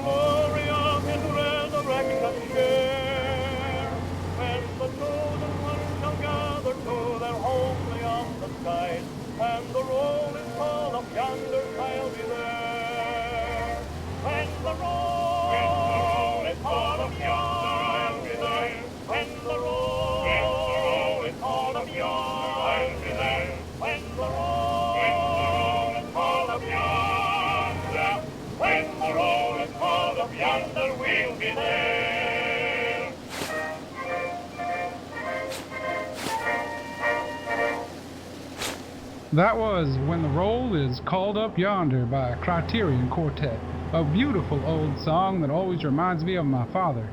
glory of his resurrection share. When the chosen ones shall gather to their home beyond the skies, and the roll is called up yonder, I'll be there. When the roll is called up yonder, I'll be there. When the roll is called up yonder, I'll be there. When the roll is called up yonder, when the roll is called up yonder, we'll be there. That was When the Roll is Called Up Yonder by a Criterion Quartet, a beautiful old song that always reminds me of my father.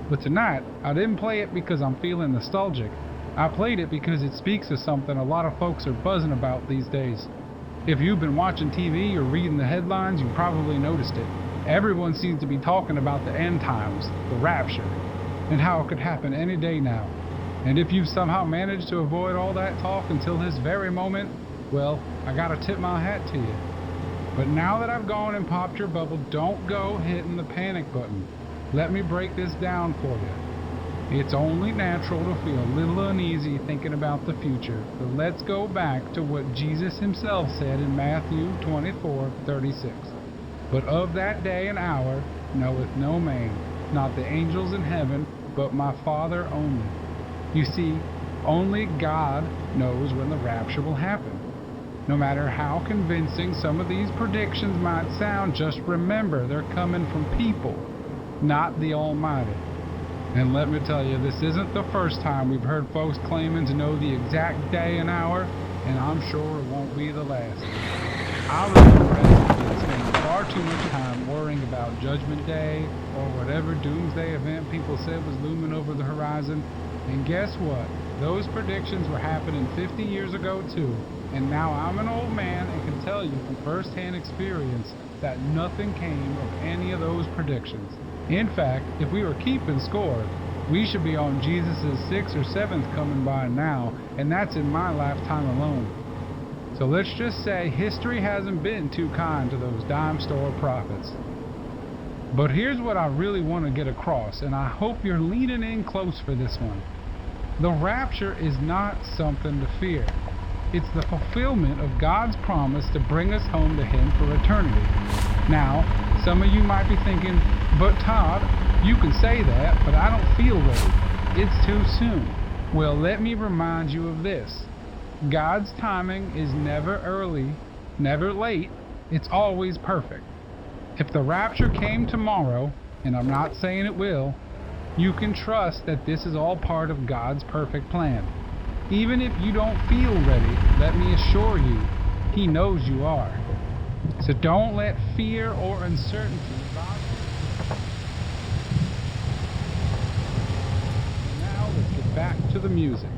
But tonight, I didn't play it because I'm feeling nostalgic. I played it because it speaks of something a lot of folks are buzzing about these days. If you've been watching TV or reading the headlines, you probably noticed it. Everyone seems to be talking about the end times, the rapture, and how it could happen any day now. And if you've somehow managed to avoid all that talk until this very moment, well, I gotta tip my hat to you. But now that I've gone and popped your bubble, don't go hitting the panic button. Let me break this down for you. It's only natural to feel a little uneasy thinking about the future, but let's go back to what Jesus himself said in Matthew 24:36. But of that day and hour knoweth no man, not the angels in heaven, but my Father only. You see, only God knows when the rapture will happen. No matter how convincing some of these predictions might sound, just remember they're coming from people, not the Almighty. And let me tell you, this isn't the first time we've heard folks claiming to know the exact day and hour, and I'm sure it won't be the last. I remember as a kid spending far too much time worrying about Judgment Day or whatever doomsday event people said was looming over the horizon. And guess what? Those predictions were happening 50 years ago too. And now I'm an old man and can tell you from first-hand experience that nothing came of any of those predictions. In fact, if we were keeping score, we should be on Jesus' 6th or 7th coming by now, and that's in my lifetime alone. So let's just say history hasn't been too kind to those dime store prophets. But here's what I really want to get across, and I hope you're leaning in close for this one. The rapture is not something to fear. It's the fulfillment of God's promise to bring us home to Him for eternity. Now, some of you might be thinking, but Todd, you can say that, but I don't feel ready. It's too soon. Well, let me remind you of this. God's timing is never early, never late. It's always perfect. If the rapture came tomorrow, and I'm not saying it will, you can trust that this is all part of God's perfect plan. Even if you don't feel ready, let me assure you, He knows you are. So don't let fear or uncertainty bother you. Now let's get back to the music.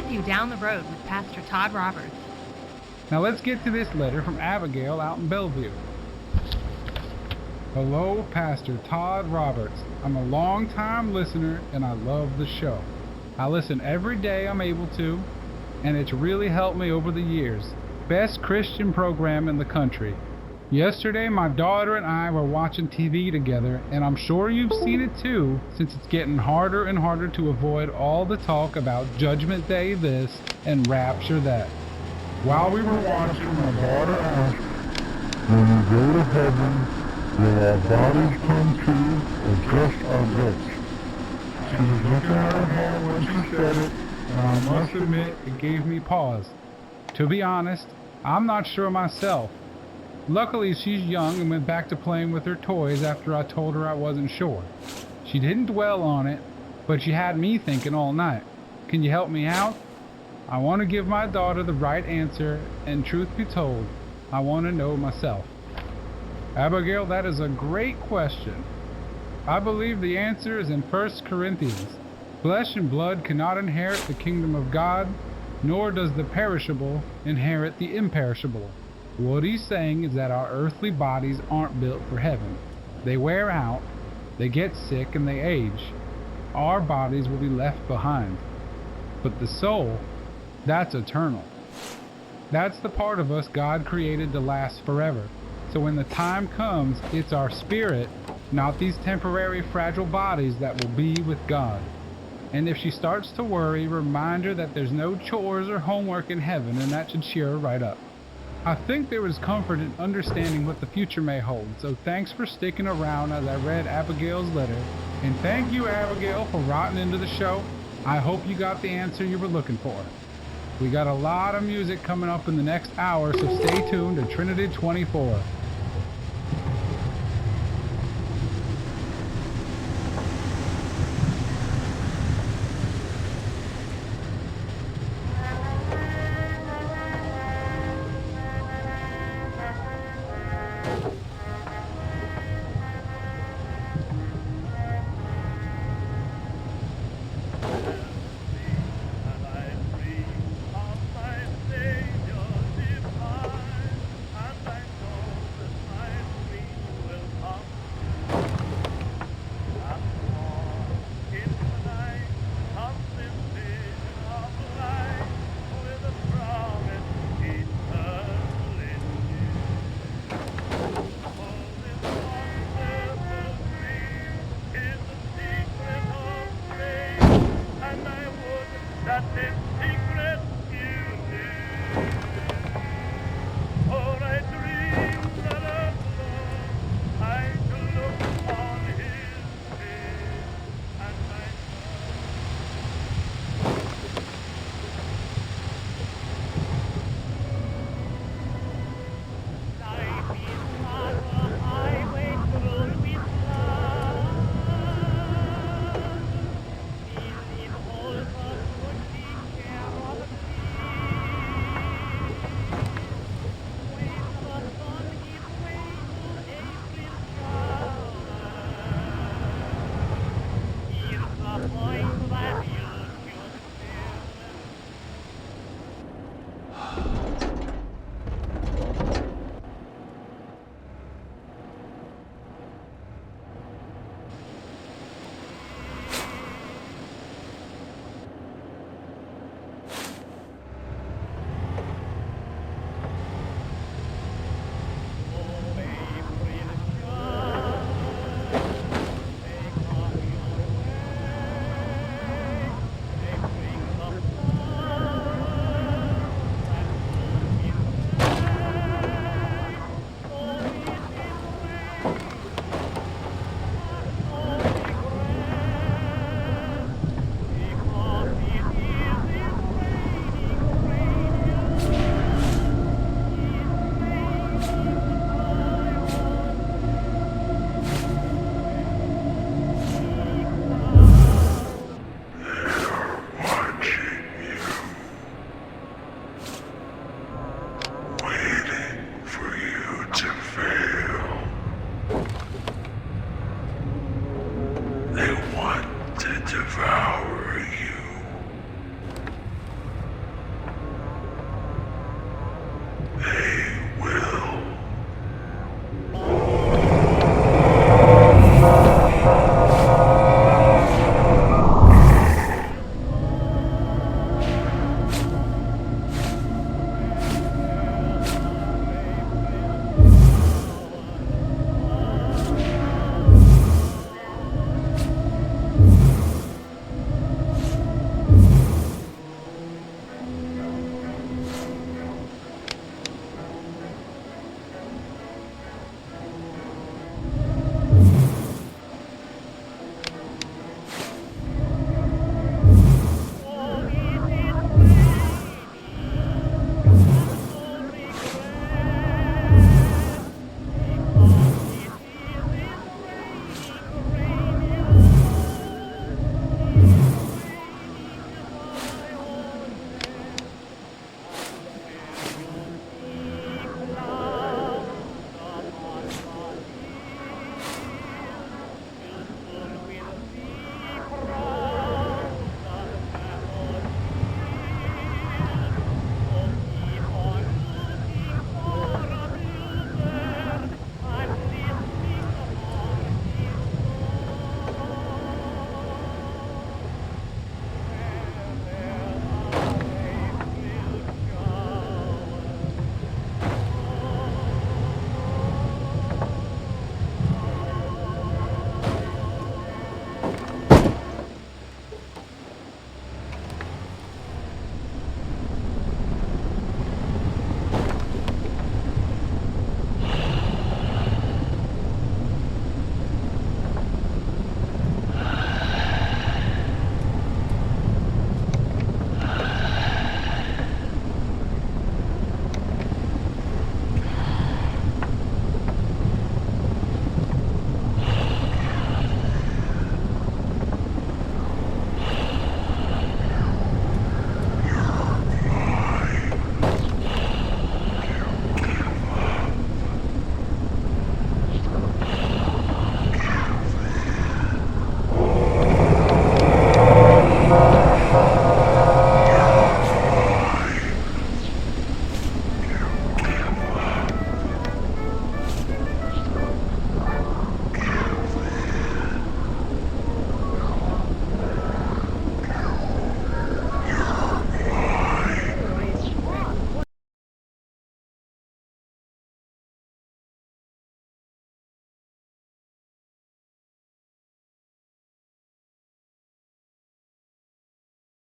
send you down the road with Pastor Todd Roberts. Now let's get to this letter from Abigail out in Bellevue. Hello, Pastor Todd Roberts. I'm a long-time listener and I love the show. I listen every day I'm able to, and it's really helped me over the years. Best Christian program in the country. Yesterday, my daughter and I were watching TV together, and I'm sure you've seen it too, since it's getting harder and harder to avoid all the talk about Judgment Day this and Rapture that. While we were watching, my daughter asked, when we go to heaven, will our bodies come to or just our looks? She was looking at her hair when she said it, and I must admit it gave me pause. To be honest, I'm not sure myself. Luckily, she's young and went back to playing with her toys after I told her I wasn't sure. She didn't dwell on it, but she had me thinking all night. Can you help me out? I want to give my daughter the right answer, and truth be told, I want to know myself. Abigail, that is a great question. I believe the answer is in 1 Corinthians. Flesh and blood cannot inherit the kingdom of God, nor does the perishable inherit the imperishable. What he's saying is that our earthly bodies aren't built for heaven. They wear out, they get sick, and they age. Our bodies will be left behind. But the soul, that's eternal. That's the part of us God created to last forever. So when the time comes, it's our spirit, not these temporary fragile bodies, that will be with God. And if she starts to worry, remind her that there's no chores or homework in heaven, and that should cheer her right up. I think there is comfort in understanding what the future may hold, so thanks for sticking around as I read Abigail's letter. And thank you, Abigail, for writing into the show. I hope you got the answer you were looking for. We got a lot of music coming up in the next hour, so stay tuned to Trinity 24.